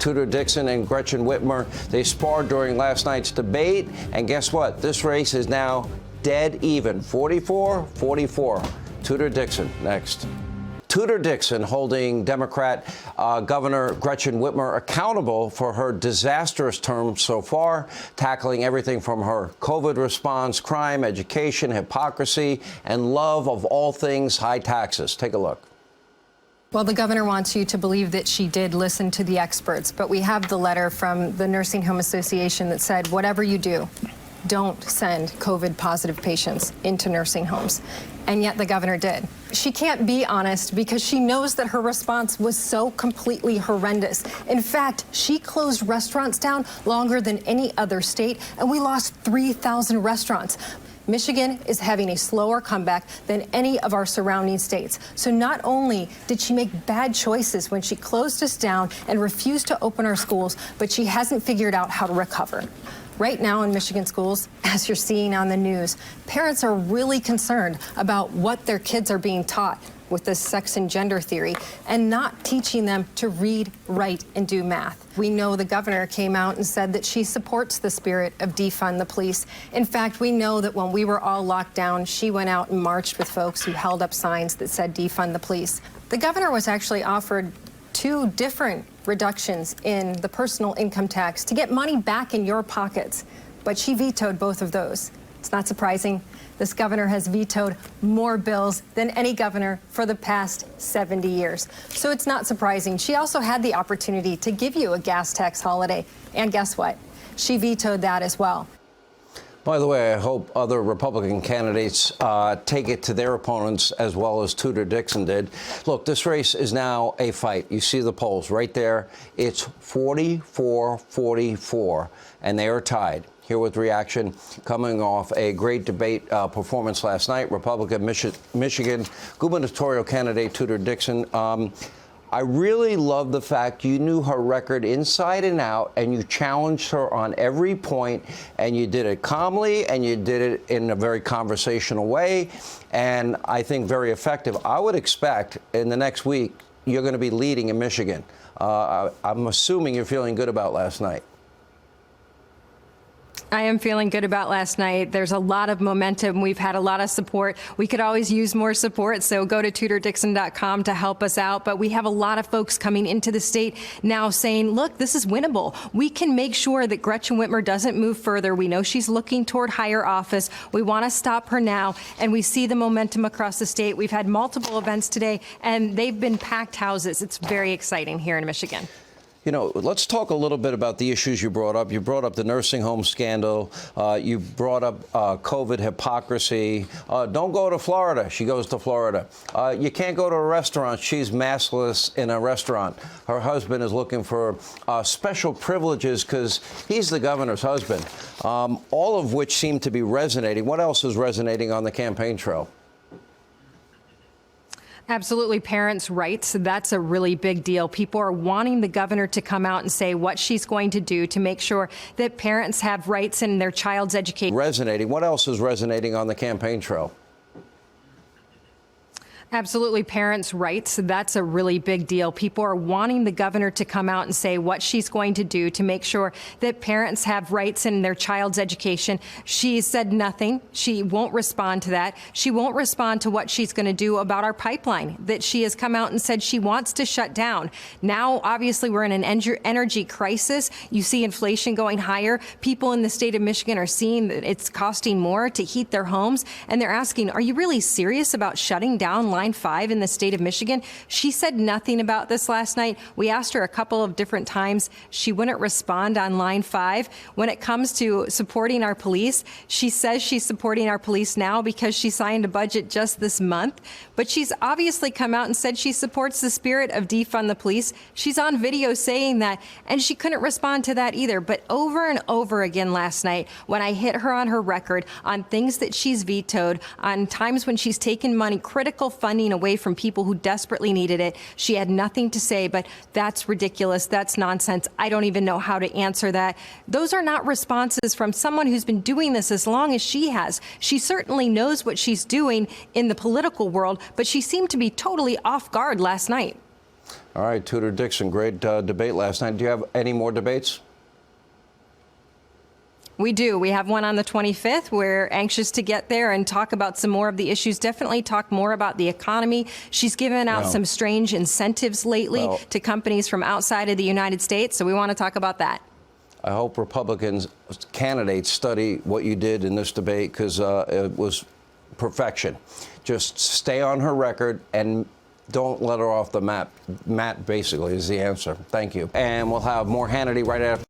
Tudor Dixon and Gretchen Whitmer. They sparred during last night's debate, and guess what? This race is now dead even, 44-44. Tudor Dixon next. Tudor Dixon holding Democrat Governor Gretchen Whitmer accountable for her disastrous term so far, tackling everything from her COVID response, crime, education, hypocrisy, and love of all things high taxes. Take a look. Well, the governor wants you to believe that she did listen to the experts, but we have the letter from the Nursing Home Association that said, whatever you do, don't send COVID-positive patients into nursing homes. And yet the governor did. She can't be honest because she knows that her response was so completely horrendous. In fact, she closed restaurants down longer than any other state, and we lost 3,000 restaurants. Michigan is having a slower comeback than any of our surrounding states. So not only did she make bad choices when she closed us down and refused to open our schools, but she hasn't figured out how to recover. Right now in Michigan schools, as you're seeing on the news, parents are really concerned about what their kids are being taught with this sex and gender theory and not teaching them to read, write, and do math. We know the governor came out and said that she supports the spirit of defund the police. In fact, we know that when we were all locked down, she went out and marched with folks who held up signs that said defund the police. The governor was actually offered 2 different reductions in the personal income tax to get money back in your pockets, but she vetoed both of those. It's not surprising. This governor has vetoed more bills than any governor for the past 70 years. So it's not surprising. She also had the opportunity to give you a gas tax holiday, and guess what? She vetoed that as well. By the way, I hope other Republican candidates take it to their opponents as well as Tudor Dixon did. Look, this race is now a fight. You see the polls right there. It's 44-44, and they are tied. Here with reaction coming off a great debate performance last night, Republican Michigan gubernatorial candidate Tudor Dixon. I really love the fact you knew her record inside and out, and you challenged her on every point, and you did it calmly, and you did it in a very conversational way, and I think very effective. I would expect in the next week you're going to be leading in Michigan. I'm assuming you're feeling good about last night. I am feeling good about last night. There's a lot of momentum. We've had a lot of support. We could always use more support, so go to TudorDixon.com to help us out. But we have a lot of folks coming into the state now saying, look, this is winnable. We can make sure that Gretchen Whitmer doesn't move further. We know she's looking toward higher office. We want to stop her now, and we see the momentum across the state. We've had multiple events today, and they've been packed houses. It's very exciting here in Michigan. You know, let's talk a little bit about the issues you brought up. You brought up the nursing home scandal. You brought up COVID hypocrisy. Don't go to Florida. She goes to Florida. You can't go to a restaurant. She's maskless in a restaurant. Her husband is looking for special privileges because he's the governor's husband, all of which seem to be resonating. What else is resonating on the campaign trail? Absolutely. Parents' rights. That's a really big deal. People are wanting the governor to come out and say what she's going to do to make sure that parents have rights in their child's education. Resonating. What else is resonating on the campaign trail? Absolutely. Parents' rights. That's a really big deal. People are wanting the governor to come out and say what she's going to do to make sure that parents have rights in their child's education. She said nothing. She won't respond to that. She won't respond to what she's going to do about our pipeline that she has come out and said she wants to shut down. Now, obviously, we're in an energy crisis. You see inflation going higher. People in the state of Michigan are seeing that it's costing more to heat their homes. And they're asking, are you really serious about shutting down Line 5 in the state of Michigan? She said nothing about this last night. We asked her a couple of different times. She wouldn't respond on Line 5. When it comes to supporting our police, she says she's supporting our police now because she signed a budget just this month. But she's obviously come out and said she supports the spirit of defund the police. She's on video saying that, and she couldn't respond to that either. But over and over again last night, when I hit her on her record on things that she's vetoed, on times when she's taken money, critical funding away from people who desperately needed it, she had nothing to say, but that's ridiculous. That's nonsense. I don't even know how to answer that. Those are not responses from someone who's been doing this as long as she has. She certainly knows what she's doing in the political world, but she seemed to be totally off guard last night. All right, Tudor Dixon, great debate last night. Do you have any more debates? We do. We have one on the 25th. We're anxious to get there and talk about some more of the issues. Definitely talk more about the economy. She's given out some strange incentives lately to companies from outside of the United States, so we want to talk about that. I hope Republicans candidates study what you did in this debate, because it was perfection. Just stay on her record and don't let her off the mat, basically, is the answer. Thank you. And we'll have more Hannity right after.